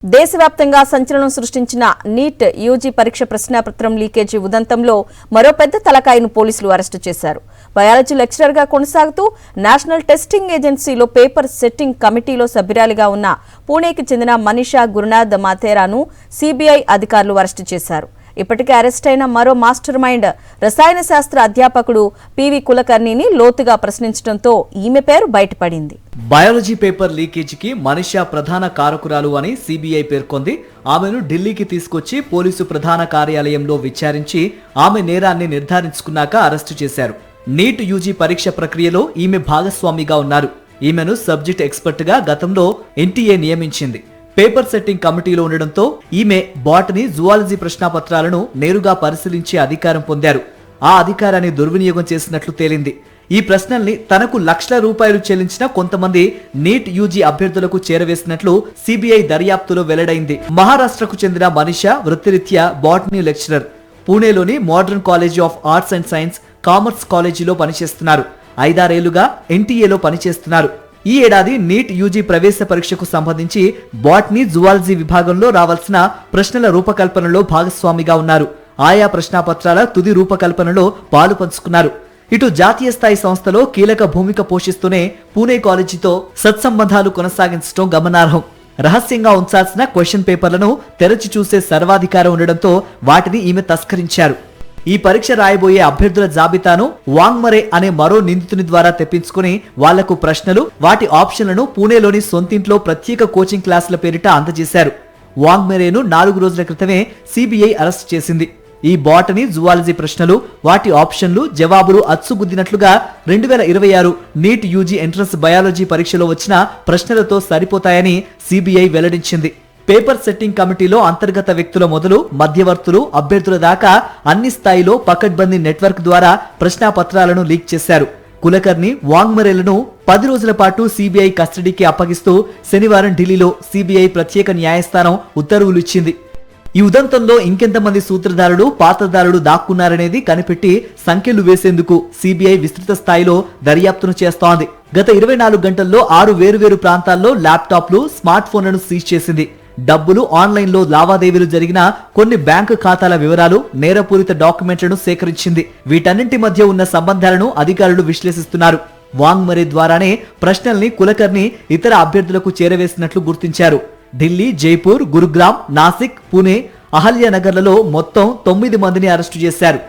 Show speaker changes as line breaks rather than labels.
దేశవ్యాప్తంగా సంచలనం సృష్టించిన నీట్ యూజీ పరీక్ష ప్రశ్నాపత్రం లీకేజీ ఉదంతంలో మరో పెద్ద తలకాయను పోలీసులు అరెస్టు చేశారు. బయాలజీ లెక్చరర్గా కొనసాగుతూ నేషనల్ టెస్టింగ్ ఏజెన్సీలో పేపర్ సెట్టింగ్ కమిటీలో సభ్యురాలిగా ఉన్న పూణేకి చెందిన మనీషా గురునాథ్ మాథేరాను సీబీఐ అధికారులు అరెస్టు చేశారు. ఇప్పటికే అరెస్ట్ అయిన మరో మాస్టర్ మైండ్ రసాయన శాస్త్ర అధ్యాపకుడు పివి కులకర్ణిని లోతుగా ప్రశ్నించడంతో ఈమె పేరు బయటపడింది.
బయాలజీ పేపర్ లీకేజీకి మనీషా ప్రధాన కారకురాలు అని సీబీఐ పేర్కొంది. ఆమెను ఢిల్లీకి తీసుకొచ్చి పోలీసు ప్రధాన కార్యాలయంలో విచారించి ఆమె నేరాన్ని నిర్ధారించుకున్నాక అరెస్టు చేశారు. నీట్ యూజీ పరీక్ష ప్రక్రియలో ఈమె భాగస్వామిగా ఉన్నారు. ఈమెను సబ్జెక్ట్ ఎక్స్పర్ట్ గా గతంలో ఎన్టీఏ నియమించింది. పేపర్ సెట్టింగ్ కమిటీలో ఉండడంతో ఈమె బాటనీ, జువాలజీ ప్రశ్నాపత్రాలను నేరుగా పరిశీలించే అధికారం పొందారు. ఆ అధికారాన్ని దుర్వినియోగం చేసినట్లు తేలింది. ఈ ప్రశ్నల్ని తనకు లక్షల రూపాయలు చెల్లించిన కొంతమంది నీట్ యూజీ అభ్యర్థులకు చేరవేసినట్లు సీబీఐ దర్యాప్తులో వెల్లడైంది. మహారాష్ట్రకు చెందిన మనీషా వృత్తిరీత్యా బాటనీ లెక్చరర్. పూణేలోని modern college of arts and science, commerce కాలేజీలో పనిచేస్తున్నారు. 5-6 ఏళ్లుగా ఎన్టీఏలో పనిచేస్తున్నారు. ఈ ఏడాది నీట్ యూజీ ప్రవేశ పరీక్షకు సంబంధించి బాటనీ, జువాలజీ విభాగంలో రావాల్సిన ప్రశ్నల రూపకల్పనలో భాగస్వామిగా ఉన్నారు. ఆయా ప్రశ్నాపత్రాల తుది రూపకల్పనలో పాలు పంచుకున్నారు. ఇటు జాతీయ స్థాయి సంస్థలో కీలక భూమిక పోషిస్తూనే పూణే కాలేజీతో సత్సంబంధాలు కొనసాగించడం గమనార్హం. రహస్యంగా ఉంచాల్సిన క్వశ్చన్ పేపర్లను తెరచి చూసే సర్వాధికారం ఉండడంతో వాటిని ఈమె తస్కరించారు. ఈ పరీక్ష రాయబోయే అభ్యర్థుల జాబితాను వాంగ్మరే అనే మరో నిందితుని ద్వారా తెప్పించుకుని వాళ్లకు ప్రశ్నలు, వాటి ఆప్షన్లను పూణేలోని సొంతింట్లో ప్రత్యేక కోచింగ్ క్లాసుల పేరిట అందజేశారు. వాంగ్మరేను 4 రోజుల క్రితమే సీబీఐ అరెస్ట్ చేసింది. ఈ బాటనీ, జువాలజీ ప్రశ్నలు, వాటి ఆప్షన్లు, జవాబులు అచ్చుగుద్దినట్లుగా 2026 నీట్ యూజీ ఎంట్రన్స్ బయాలజీ పరీక్షలో వచ్చిన ప్రశ్నలతో సరిపోతాయని సీబీఐ వెల్లడించింది. పేపర్ సెట్టింగ్ కమిటీలో అంతర్గత వ్యక్తుల మొదలు మధ్యవర్తులు, అభ్యర్థుల దాకా అన్ని స్థాయిలో పకడ్బందీ నెట్వర్క్ ద్వారా ప్రశ్నాపత్రాలను లీక్ చేశారు. కులకర్ణి, వాంగ్మరేలను 10 రోజుల పాటు సీబీఐ కస్టడీకి అప్పగిస్తూ శనివారం ఢిల్లీలో సీబీఐ ప్రత్యేక న్యాయస్థానం ఉత్తర్వులు ఇచ్చింది. ఈ ఉదంతంలో ఇంకెంతమంది సూత్రధారులు, పాత్రధారులు దాక్కున్నారనేది కనిపెట్టి సంఖ్యలు వేసేందుకు సీబీఐ విస్తృత స్థాయిలో దర్యాప్తును చేస్తోంది. గత 24 గంటల్లో 6 వేరువేరు ప్రాంతాల్లో ల్యాప్టాప్లు, స్మార్ట్ ఫోన్లను సీజ్ చేసింది. డబ్బులు, ఆన్లైన్లో లావాదేవీలు జరిగిన కొన్ని బ్యాంకు ఖాతాల వివరాలు, నేరపూరిత డాక్యుమెంట్లను సేకరించింది. వీటన్నింటి మధ్య ఉన్న సంబంధాలను అధికారులు విశ్లేషిస్తున్నారు. వాంగ్మరే ద్వారానే ప్రశ్నల్ని కులకర్ణి ఇతర అభ్యర్థులకు చేరవేసినట్లు గుర్తించారు. ఢిల్లీ, జైపూర్, గురుగ్రామ్, నాసిక్, పూణే, అహల్యానగర్లలో మొత్తం 9 మందిని అరెస్టు చేశారు.